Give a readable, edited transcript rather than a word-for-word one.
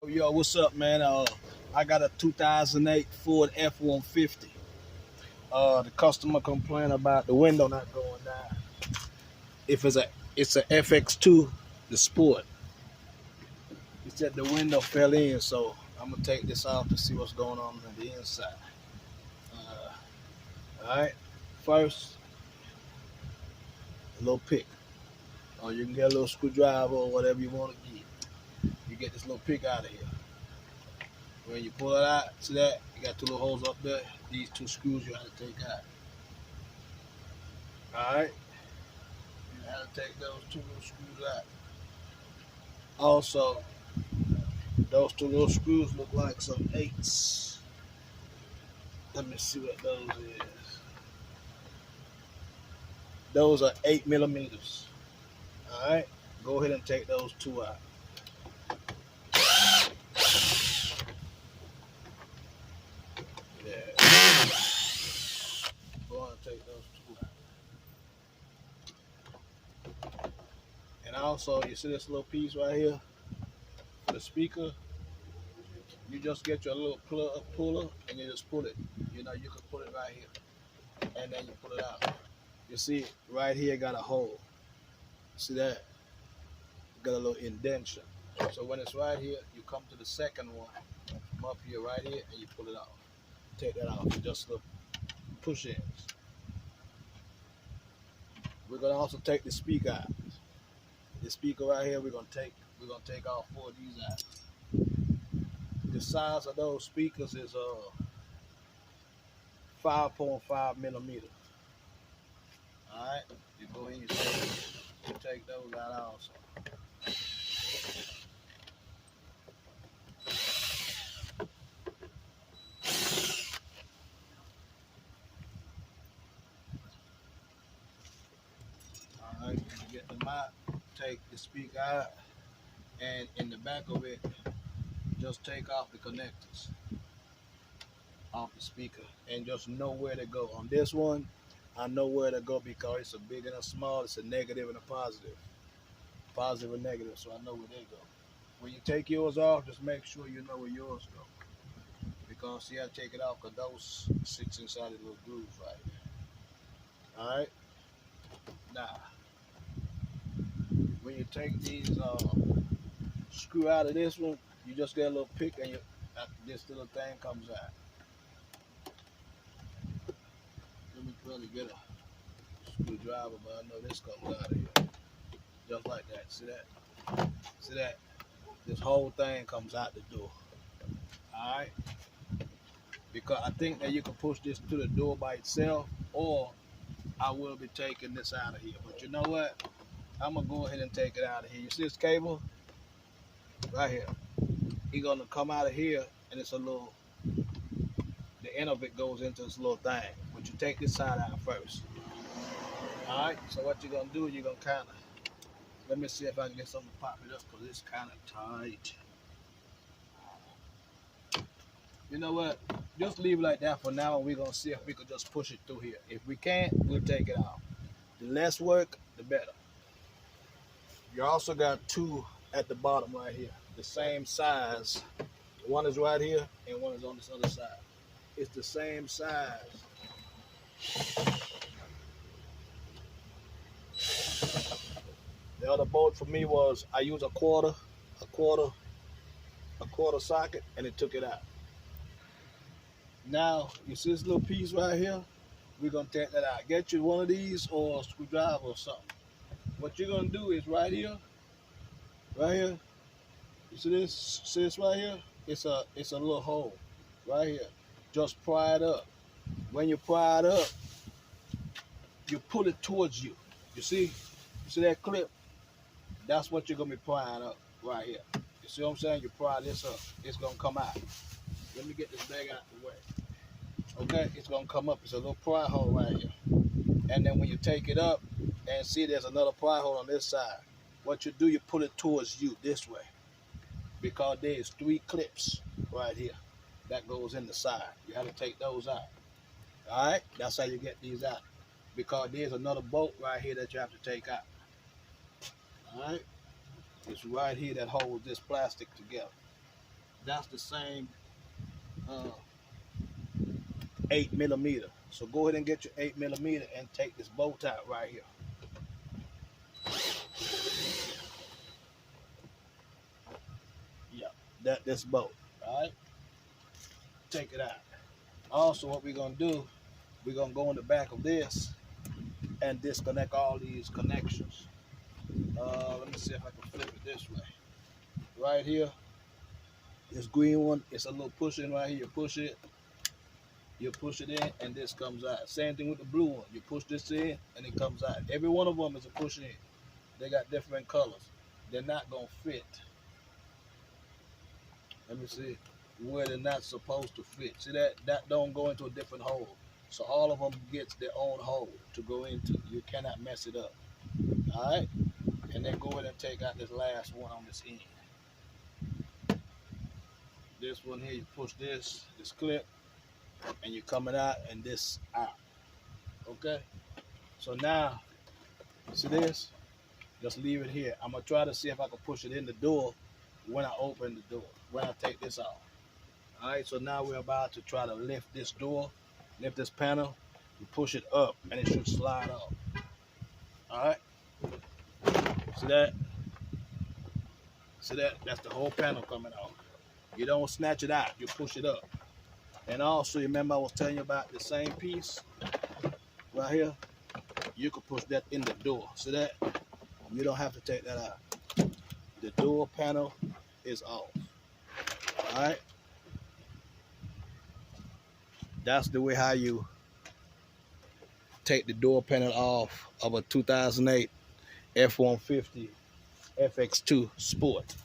Yo, what's up, man? I got a 2008 Ford F-150. The customer complained about the window not going down. If it's a FX2, the Sport. He said the window fell in, so I'm gonna take this off to see what's going on the inside. All right. First, a little pick, or you can get a little screwdriver or whatever you want to get. You get this little pick out of here. When you pull it out, see that? You got two little holes up there. These two screws you have to take out. All right. You have to take those two little screws out. Also, those two little screws look like some eights. Let me see what those is. Those are 8 millimeters. All right. Go ahead and take those two out. Yeah. Go ahead and take those two out. And also, you see this little piece right here for the speaker? You just get your little puller and you just pull it. You know, you can put it right here. And then you pull it out. You see, right here got a hole. See that? Got a little indentation. So when it's right here, you come to the second one, come up here right here, and you pull it off. Take that off. Just little push-ins. We're gonna also take the speaker out. The speaker right here, we're gonna take all four of these out. The size of those speakers is 5.5 millimeters. All right, you go ahead and you take those out also. All right, you get them out, take the speaker out, and in the back of it, just take off the connectors off the speaker and just know where to go. On this one, I know where to go because it's a big and a small, it's a negative and a positive. Positive and negative, so I know where they go. When you take yours off, just make sure you know where yours go. Because see, I take it off because those sits inside the little grooves right there. Alright? Now, when you take these screw out of this one, you just get a little pick and this little thing comes out. Let me probably get a screwdriver, but I know this comes out of here. Just like that. See that? See that? This whole thing comes out the door. Alright? Because I think that you can push this to the door by itself, or I will be taking this out of here. But you know what? I'm going to go ahead and take it out of here. You see this cable? Right here. It's going to come out of here, and it's a little, the end of it goes into this little thing. But you take this side out first. Alright? So what you're going to do, you're going to kind of, let me see if I can get something to pop it up because it's kind of tight. You know what? Just leave it like that for now, and we're going to see if we can just push it through here. If we can't, we'll take it out. The less work, the better. You also got two at the bottom right here. The same size. One is right here, and one is on this other side. It's the same size. The other bolt for me was I used a quarter socket, and it took it out. Now, you see this little piece right here? We're going to take that out. Get you one of these or a screwdriver or something. What you're going to do is right here, you see this right here? It's a little hole right here. Just pry it up. When you pry it up, you pull it towards you. You see that clip? That's what you're going to be prying up right here. You see what I'm saying? You pry this up. It's going to come out. Let me get this bag out of the way. Okay, it's gonna come up. It's a little pry hole right here. And then when you take it up and see there's another pry hole on this side, what you do, you pull it towards you this way. Because there's 3 clips right here that goes in the side. You have to take those out. Alright? That's how you get these out. Because there's another bolt right here that you have to take out. Alright? It's right here that holds this plastic together. that's the same 8mm. So go ahead and get your 8mm and take this bolt out right here. Yeah, this bolt. All right, take it out. Also, what we're gonna do, we're gonna go in the back of this and disconnect all these connections. Let me see if I can flip it this way. Right here, this green one, it's a little push in right here. You push it in, and this comes out. Same thing with the blue one. You push this in, and it comes out. Every one of them is a push in. They got different colors. They're not gonna fit. Let me see where they're not supposed to fit. See that don't go into a different hole. So all of them gets their own hole to go into. You cannot mess it up. All right, and then go ahead and take out this last one on this end. This one here, you push this clip, and you're coming out, and this out. Okay. So now, see this? Just leave it here. I'm gonna try to see if I can push it in the door when I open the door, when I take this off. All right, so now we're about to try to lift this door, lift this panel. You push it up, and it should slide off. All right, see that? See that? That's the whole panel coming off. You don't snatch it out, you push it up. And also, remember I was telling you about the same piece right here? You can push that in the door. See that? You don't have to take that out. The door panel is off. All right? That's the way how you take the door panel off of a 2008 F-150 FX2 Sport.